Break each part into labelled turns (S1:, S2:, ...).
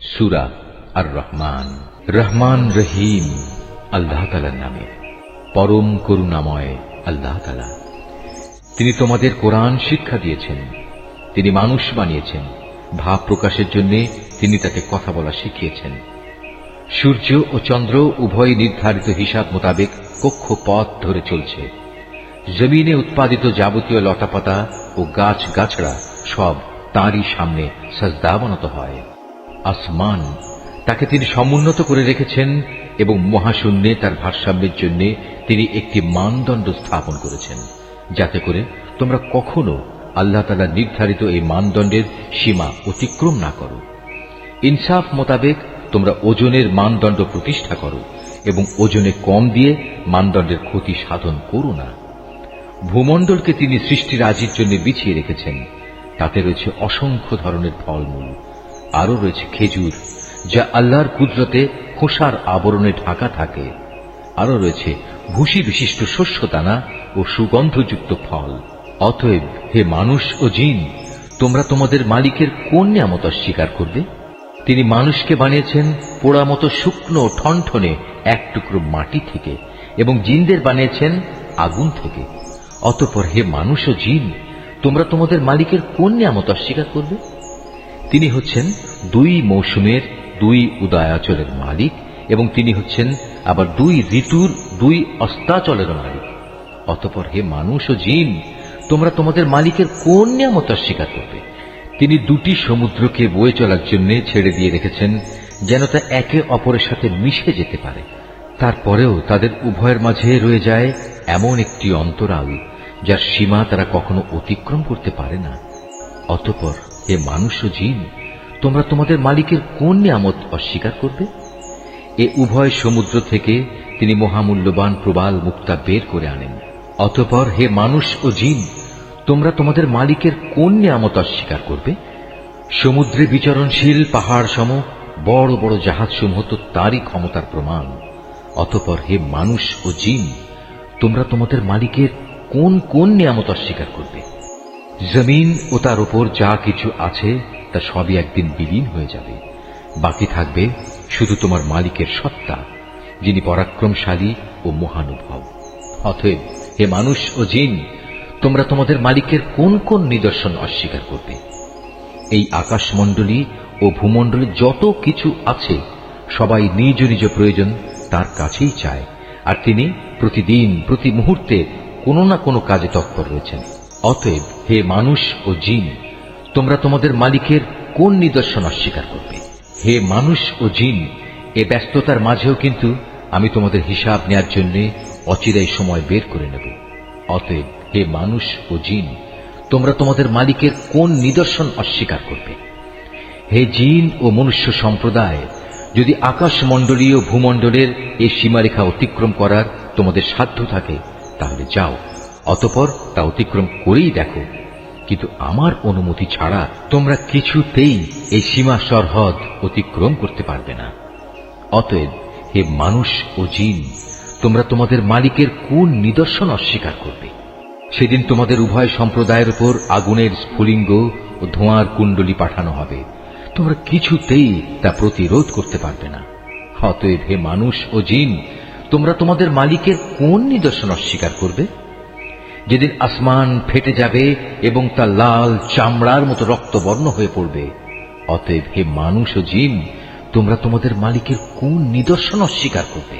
S1: সূরা আর রহমান। রহমান রহিম আল্লাহ তাআলার নামে। পরম করুণাময় আল্লাহ তাআলা। তিনি তোমাদের কোরআন শিক্ষা দিয়েছেন, তিনি মানুষ বানিয়েছেন, ভাব প্রকাশের জন্য তিনি তাকে কথা বলা শিখিয়েছেন। সূর্য ও চন্দ্র উভয় নির্ধারিত হিসাব মোতাবেক কক্ষপথ ধরে চলছে। জমিনে উৎপাদিত যাবতীয় লতাপাতা ও গাছ গাছড়া সব তাঁরই সামনে সাজদাবনত হয়। আসমান তাকে তিনি সমুন্নত করে রেখেছেন এবং মহাশূন্যে তার ভারসাম্যের জন্য তিনি একটি মানদণ্ড স্থাপন করেছেন, যাতে করে তোমরা কখনো আল্লাহ তাআলা নির্ধারিত এই মানদণ্ডের সীমা অতিক্রম না করো। ইনসাফ মোতাবেক তোমরা ওজনের মানদণ্ড প্রতিষ্ঠা করো এবং ওজনে কম দিয়ে মানদণ্ডের ক্ষতি সাধন করো না। ভূমণ্ডলকে তিনি সৃষ্টিরাজির জন্য বিছিয়ে রেখেছেন, তাতে রয়েছে অসংখ্য ধরনের ফলমূল, আরও রয়েছে খেজুর যা আল্লাহর কুদরতে খোসার আবরণে ঢাকা থাকে, আরও রয়েছে ভুসি বিশিষ্ট শস্য দানা ও সুগন্ধযুক্ত ফল। অতএব হে মানুষ ও জিন, তোমরা তোমাদের মালিকের কোন নিয়ামত অস্বীকার করবে? তিনি মানুষকে বানিয়েছেন পোড়া মতো শুকনো ঠনঠনে এক টুকরো মাটি থেকে এবং জিনদের বানিয়েছেন আগুন থেকে। অতঃপর হে মানুষ ও জিন, তোমরা তোমাদের মালিকের কোন নিয়ামত অস্বীকার করবে? তিনি হচ্ছেন দুই মৌসুমের দুই উদয়াচলের মালিক এবং তিনি হচ্ছেন আবার দুই ঋতুর দুই অস্তাচলের মালিক। অতঃপর হে মানুষ ও জিন, তোমরা তোমাদের মালিকের কোন নিয়ামত অস্বীকার করবে? তিনি দুটি সমুদ্রকে বয়ে চলার জন্য ছেড়ে দিয়ে রেখেছেন, যেন তা একে অপরের সাথে মিশে যেতে পারে। তারপরেও তাদের উভয়ের মাঝে রয়ে যায় এমন একটি অন্তরাল যার সীমা তারা কখনো অতিক্রম করতে পারে না। অতঃপর হে মানুষ ও জিন, তোমরা তোমাদের মালিকের কোন নিয়ামত অস্বীকার করবে? এ উভয় সমুদ্র থেকে তিনি মহামূল্যবান প্রবাল মুক্তা বের করে আনেন। অতঃপর হে মানুষ ও জিন, তোমরা তোমাদের মালিকের কোন নিয়ামত অস্বীকার করবে? সমুদ্রে বিচরণশীল পাহাড় সম বড় বড় জাহাজসমূহ তো তারই ক্ষমতার প্রমাণ। অতঃপর হে মানুষ ও জিন, তোমরা তোমাদের মালিকের কোন কোন নিয়ামত অস্বীকার করবে? জমিন ও তার উপর যা কিছু আছে তা সবই একদিন বিলীন হয়ে যাবে, বাকি থাকবে শুধু তোমার মালিকের সত্তা, যিনি পরাক্রমশালী ও মহানুভব। অতএব হে মানুষ ও জিন, তোমরা তোমাদের মালিকের কোন কোন নিদর্শন অস্বীকার করবে? এই আকাশমণ্ডলী ও ভূমণ্ডলে যত কিছু আছে সবাই নিজ নিজ প্রয়োজন তার কাছেই চায়, আর তিনি প্রতিদিন প্রতি মুহূর্তে কোনো না কোনো কাজে তৎপর রয়েছেন। অতএব হে মানুষ ও জিন, তোমরা তোমাদের মালিকের কোন নিদর্শন অস্বীকার করবে? হে মানুষ ও জিন, এ ব্যস্ততার মাঝেও কিন্তু আমি তোমাদের হিসাব নেয়ার জন্য অচিরেই সময় বের করে নেব। অতএব হে মানুষ ও জিন, তোমরা তোমাদের মালিকের কোন নিদর্শন অস্বীকার করবে? হে জিন ও মনুষ্য সম্প্রদায়, যদি আকাশমণ্ডলীয় ভূমণ্ডলের এই সীমারেখা অতিক্রম করার তোমাদের সাধ্য থাকে তাহলে যাও, অতঃপর তা অতিক্রম করেই দেখো, কিন্তু আমার অনুমতি ছাড়া তোমরা কিছুতেই এই সীমা সরহদ অতিক্রম করতে পারবে না। অতএব হে মানুষ ও জিন, তোমরা তোমাদের মালিকের কোন নিদর্শন অস্বীকার করবে? সেদিন তোমাদের উভয় সম্প্রদায়ের উপর আগুনের স্ফুলিঙ্গ ও ধোঁয়ার কুণ্ডলী পাঠানো হবে, তোমরা কিছুতেই তা প্রতিরোধ করতে পারবে না। অতএব হে মানুষ ও জিন, তোমরা তোমাদের মালিকের কোন নিদর্শন অস্বীকার করবে? যেদিন আসমান ফেটে যাবে এবং তা লাল চামড়ার মতো রক্তবর্ণ হয়ে পড়বে। অতএব হে মানুষ ও জিন, তোমরা তোমাদের মালিকের কোন নিদর্শন অস্বীকার করবে?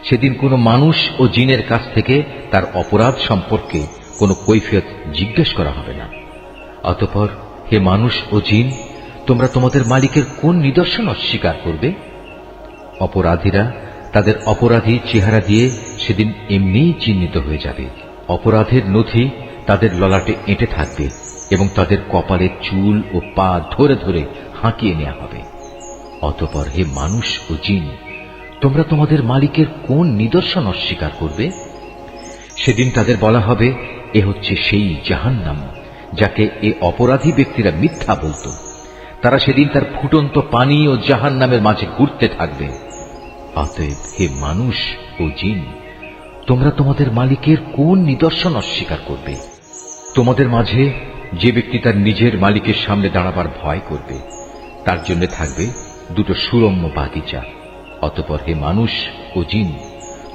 S1: সেদিন কোনো মানুষ ও জিনের কাছ থেকে তার অপরাধ সম্পর্কে কোনো কৈফিয়ত জিজ্ঞেস করা হবে না। অতঃপর হে মানুষ ও জিন, তোমরা তোমাদের মালিকের কোন নিদর্শন অস্বীকার করবে? অপরাধীরা তাদের অপরাধী চেহারা দিয়ে সেদিন এমনিই চিহ্নিত হয়ে যাবে। অপরাধের নথি তাদের ললাটে এঁটে থাকবে এবং তাদের কপালের চুল ও পা ধরে ধরে হাঁকিয়ে নেওয়া হবে। অতঃপর হে মানুষ ও জিন, তোমরা তোমাদের মালিকের কোন নিদর্শন অস্বীকার করবে? সেদিন তাদের বলা হবে, এ হচ্ছে সেই জাহান্নাম যাকে এ অপরাধী ব্যক্তিরা মিথ্যা বলত। তারা সেদিন তার ফুটন্ত পানি ও জাহান্নামের মাঝে ঘুরতে থাকবে। অতএব হে মানুষ ও জিন, তোমরা তোমাদের মালিকের কোন নিদর্শন অস্বীকার করবে? তোমাদের মাঝে যে ব্যক্তি তার নিজের মালিকের সামনে দাঁড়াবার ভয় করবে তার জন্য থাকবে দুটো সুরম্য বাগিচা। অতঃপর হে মানুষ ও জিন,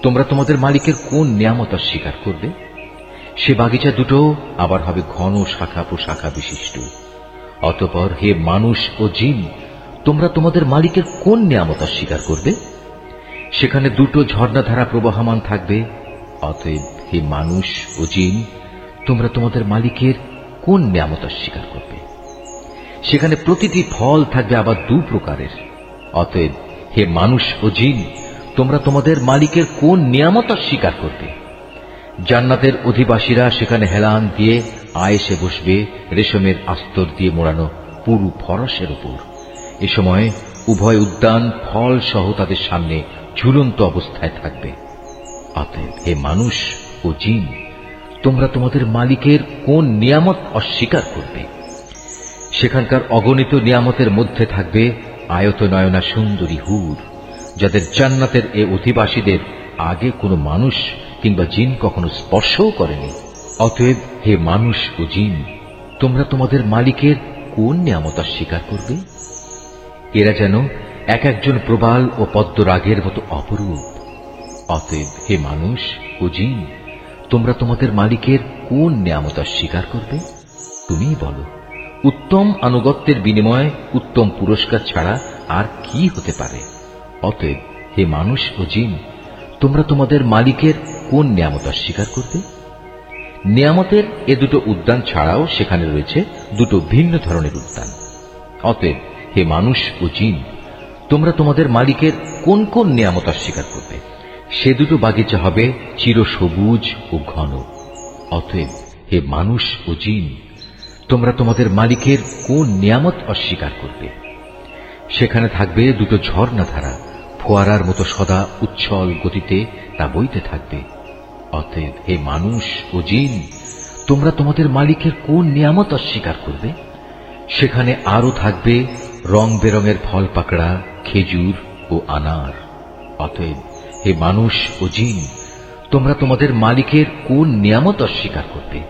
S1: তোমরা তোমাদের মালিকের কোন নিয়ামত অস্বীকার করবে? সে বাগিচা দুটো আবার হবে ঘন শাখা প্রশাখা বিশিষ্ট। অতঃপর হে মানুষ ও জিন, তোমরা তোমাদের মালিকের কোন নিয়ামত অস্বীকার করবে? সেখানে দুটো ঝর্ণাধারা প্রবাহমান থাকবে। অতএব হে মানুষ ও জিন, তোমরা তোমাদের মালিকের কোন নিয়ামত অস্বীকার করবে? সেখানে প্রতিটি ফল থাকবে আবার দু প্রকারের। অতএব হে মানুষ ও জিন, তোমরা তোমাদের মালিকের কোন নিয়ামত অস্বীকার করবে? জান্নাতের অধিবাসীরা সেখানে হেলান দিয়ে আয়েসে বসবে রেশমের আস্তর দিয়ে মোড়ানো পুরু ফরসের উপর। এ সময় উভয় উদ্যান ফল সহ তাদের সামনে ঝুলন্ত অবস্থায় থাকবে। অতএব হে মানুষ ও জিন, তোমরা তোমাদের মালিকের কোন নিয়ামত অস্বীকার করবে? সেখানকার অগণিত নিয়ামতের মধ্যে থাকবে আয়তনয়না সুন্দরী হুর, যাদের জান্নাতের এ অধিবাসীদের আগে কোনো মানুষ কিংবা জিন কখনো স্পর্শও করেনি। অতএব হে মানুষ ও জিন, তোমরা তোমাদের মালিকের কোন নিয়ামত অস্বীকার করবে? এরা যেন এক একজন প্রবাল ও পদ্মরাগের মতো অপরূপ। অতএব হে মানুষ ও জিন, তোমরা তোমাদের মালিকের কোন নিয়ামত অস্বীকার করবে? তুমিই বলো। উত্তম আনুগত্যের বিনিময়ে উত্তম পুরস্কার ছাড়া আর কি হতে পারে? অতএব হে মানুষ ও জিন, তোমরা তোমাদের মালিকের কোন নিয়ামত অস্বীকার করবে? নিয়ামতের এ দুটো উদ্যান ছাড়াও সেখানে রয়েছে দুটো ভিন্ন ধরনের উদ্যান। অতএব হে মানুষ ও জিন, তোমরা তোমাদের মালিকের কোন কোন নিয়ামত অস্বীকার করবে? সে দুটো বাগিচা হবে চিরসবুজ ও ঘন। অতএব হে মানুষ ও জিন, তোমরা তোমাদের মালিকের কোন নিয়ামত অস্বীকার করবে? সেখানে থাকবে দুটো ঝর্ণাধারা, ফোয়ারার মতো সদা উচ্ছল গতিতে তা বইতে থাকবে। অতএব হে মানুষ ও জিন, তোমরা তোমাদের মালিকের কোন নিয়ামত অস্বীকার করবে? সেখানে আরো থাকবে রং বেরঙের ফল পাকড়া, খেজুর ও আনার। অতএব হে মানুষ ও জিন, তোমরা তোমাদের মালিকের কোন নিয়ামত অস্বীকার করবে?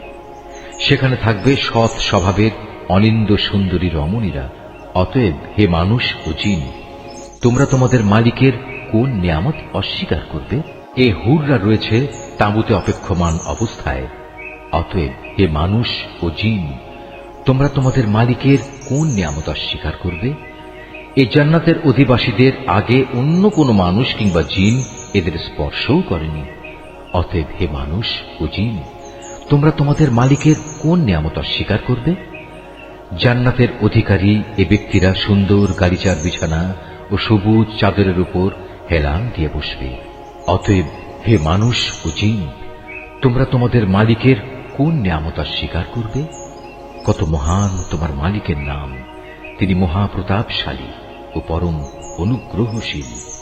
S1: সেখানে থাকবে সৎ স্বভাবের অনিন্দ সুন্দরী রমণীরা। অতএব হে মানুষ ও জিন, তোমরা তোমাদের মালিকের কোন নিয়ামত অস্বীকার করবে? এ হুররা রয়েছে তাঁবুতে অপেক্ষমান অবস্থায়। অতএব হে মানুষ ও জিন, তোমরা তোমাদের মালিকের কোন নিয়ামত অস্বীকার করবে? এ জান্নাতের অধিবাসীদের আগে অন্য কোনো মানুষ কিংবা জিন এদের স্পর্শও করেনি। অতএব হে মানুষ ও জিন, তোমরা তোমাদের মালিকের কোন নিয়ামত অস্বীকার করবে? জান্নাতের অধিকারী এ ব্যক্তিরা সুন্দর গালিচার বিছানা ও সবুজ চাদরের উপর হেলান দিয়ে বসবে। অতএব হে মানুষ ও জিন, তোমরা তোমাদের মালিকের কোন নিয়ামত অস্বীকার করবে? কত মহান তোমার মালিকের নাম! তিনি মহাপ্রতাপশালী ও পরম অনুগ্রহশীল।